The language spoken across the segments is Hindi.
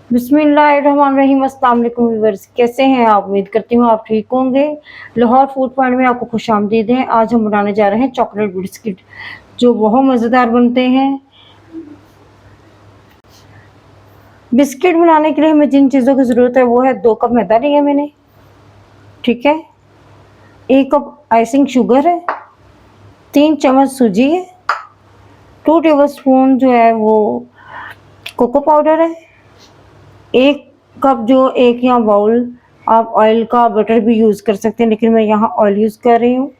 बिस्मिल्लाहिर्रहमानिर्रहीम। अस्सलाम वालेकुम व्यूअर्स, कैसे हैं आप? उम्मीद करती हूँ आप ठीक होंगे। लाहौर फूड पॉइंट में आपको खुशामदीद है। आज हम बनाने जा रहे हैं चॉकलेट बिस्किट जो बहुत मज़ेदार बनते हैं। बिस्किट बनाने के लिए हमें जिन चीज़ों की ज़रूरत है वो है 2 कप मैदा लिया मैंने, ठीक है। 1 कप आइसिंग शुगर है, 3 चम्मच सूजी है, 2 टेबलस्पून जो है वो कोको पाउडर है, 1 कप जो एक यहाँ बाउल, आप ऑयल का बटर भी यूज़ कर सकते हैं लेकिन मैं यहाँ ऑयल यूज़ कर रही हूँ।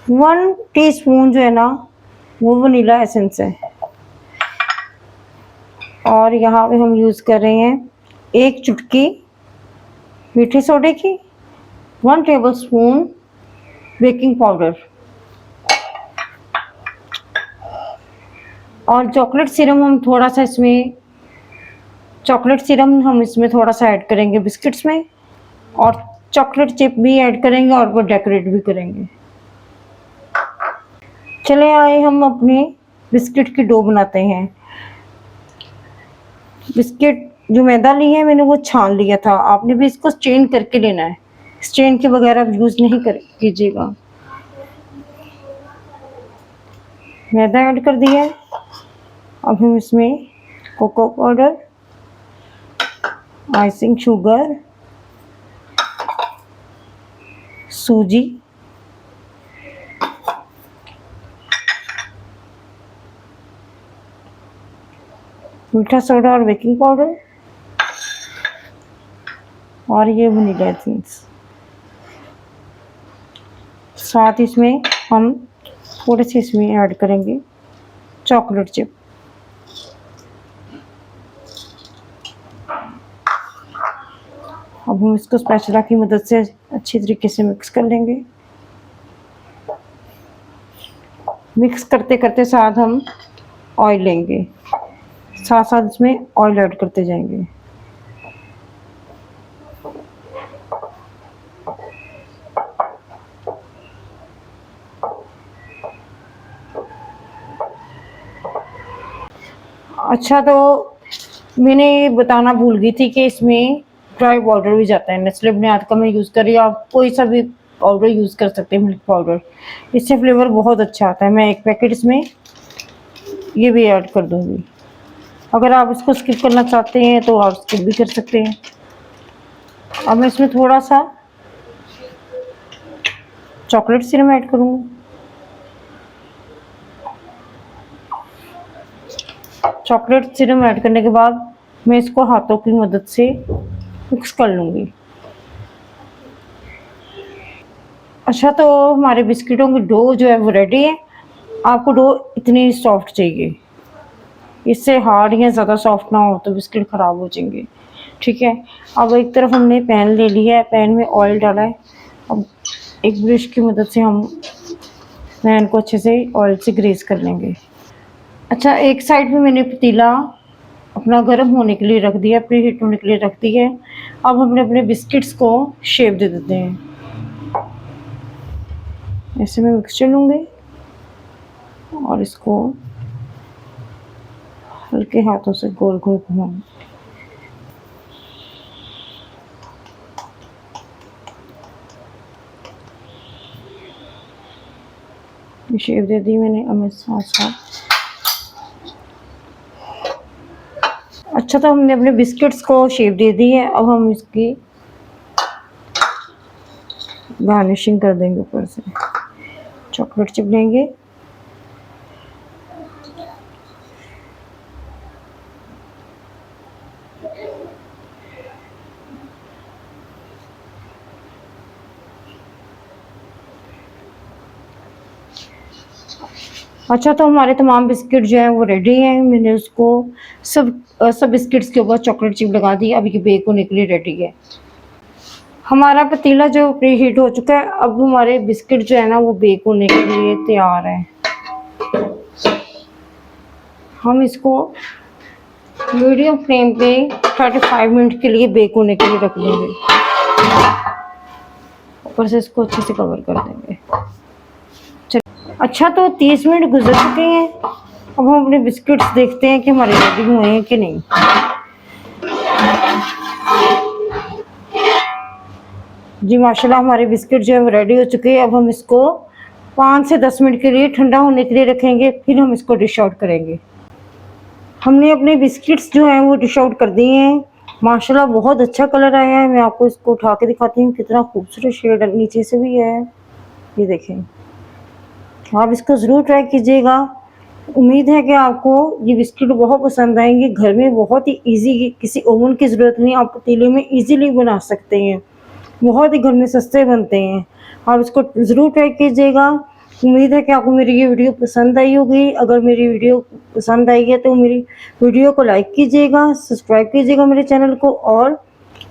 1 टीस्पून जो है ना वो वनीला एसेंस है। और यहाँ पे हम यूज़ कर रहे हैं 1 चुटकी मीठे सोडे की, 1 टेबलस्पून बेकिंग पाउडर और चॉकलेट सिरम हम इसमें थोड़ा सा ऐड करेंगे बिस्किट्स में, और चॉकलेट चिप भी ऐड करेंगे और वो डेकोरेट भी करेंगे। चले आए हम अपने बिस्किट की डो बनाते हैं। बिस्किट जो मैदा ली है मैंने वो छान लिया था, आपने भी इसको स्ट्रेन करके लेना है। स्ट्रेन के बगैर आप यूज़ नहीं कीजिएगा। मैदा ऐड कर दिया है। अब हम इसमें कोको पाउडर, आइसिंग शुगर, सूजी, मीठा सोडा और बेकिंग पाउडर और ये वनीला एसेंस, साथ इसमें हम थोड़े से इसमें ऐड करेंगे चॉकलेट चिप। अब हम इसको स्पैचुला की मदद से अच्छी तरीके से मिक्स कर लेंगे। मिक्स करते करते साथ हम ऑयल लेंगे, साथ साथ इसमें ऑयल ऐड करते जाएंगे। अच्छा, तो मैंने ये बताना भूल गई थी कि इसमें ड्राई पाउडर भी जाता है। नेस्ले बुनियाद का मैं यूज़ कर रही हूँ, आप कोई सा भी पाउडर यूज़ कर सकते हैं, मिल्क पाउडर। इससे फ्लेवर बहुत अच्छा आता है। मैं 1 पैकेट इसमें ये भी ऐड कर दूँगी। अगर आप इसको स्किप करना चाहते हैं तो आप स्किप भी कर सकते हैं। अब मैं इसमें थोड़ा सा चॉकलेट सिरप ऐड करूँगी। चॉकलेट सिरप ऐड करने के बाद मैं इसको हाथों की मदद से मिक्स कर लूँगी। अच्छा, तो हमारे बिस्किटों की डो जो है वो रेडी है। आपको डो इतनी सॉफ्ट चाहिए, इससे हार्ड या ज़्यादा सॉफ्ट ना हो तो बिस्किट ख़राब हो जाएंगे, ठीक है। अब एक तरफ हमने पैन ले लिया है, पैन में ऑयल डाला है। अब एक ब्रश की मदद से हम पैन को अच्छे से ऑयल से ग्रीस कर लेंगे। अच्छा, एक साइड पे मैंने पतीला अपना गर्म होने के लिए रख दिया, प्री हीट होने के लिए रख दी है। अब हमने अपने बिस्किट्स को शेप दे देते हैं। ऐसे में मिक्सचर लूँगी और इसको हल्के हाथों से गोल गोल घुमाऊंगी। शेप दे दी मैंने। अब मैं साथ साथ अच्छा, तो हमने अपने बिस्किट्स को शेप दे दी है। अब हम इसकी गार्निशिंग कर देंगे। ऊपर से चॉकलेट चिप लेंगे, अच्छा, तो हमारे तमाम बिस्किट जो है वो रेडी हैं। मैंने उसको सब बिस्किट्स के ऊपर चॉकलेट चिप लगा दी। अब ये बेक होने के लिए रेडी है। हमारा पतीला जो प्री हीट हो चुका है। अब हमारे बिस्किट जो है ना वो बेक होने के लिए तैयार है। हम इसको मीडियम फ्लेम पे 35 मिनट के लिए बेक होने के लिए रख देंगे। ऊपर से इसको अच्छे से कवर कर देंगे। अच्छा, तो 30 मिनट गुजर चुके हैं। अब हम अपने बिस्किट्स देखते हैं कि हमारे रेडी हुए हैं कि नहीं। जी माशाल्लाह हमारे बिस्किट जो है वो रेडी हो चुके हैं। अब हम इसको 5 से 10 मिनट के लिए ठंडा होने के लिए रखेंगे, फिर हम इसको डिश आउट करेंगे। हमने अपने बिस्किट्स जो हैं वो डिश आउट कर दिए हैं। माशाल्लाह बहुत अच्छा कलर आया है। मैं आपको इसको उठा के दिखाती हूँ, कितना खूबसूरत शेड नीचे से भी है। ये देखें, आप इसको ज़रूर ट्राई कीजिएगा। उम्मीद है कि आपको ये बिस्किट बहुत पसंद आएंगे। घर में बहुत ही इजी, किसी ओवन की ज़रूरत नहीं, आप पतीले में इजीली बना सकते हैं। बहुत ही घर में सस्ते बनते हैं। आप इसको ज़रूर ट्राई कीजिएगा। उम्मीद है कि आपको मेरी ये वीडियो पसंद आई होगी। अगर मेरी वीडियो पसंद आई है तो मेरी वीडियो को लाइक कीजिएगा, सब्सक्राइब कीजिएगा मेरे चैनल को और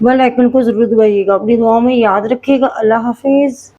बेल आइकन को ज़रूर दबाइएगा। अपनी दुआओं में याद रखिएगा। अल्लाह हाफिज़।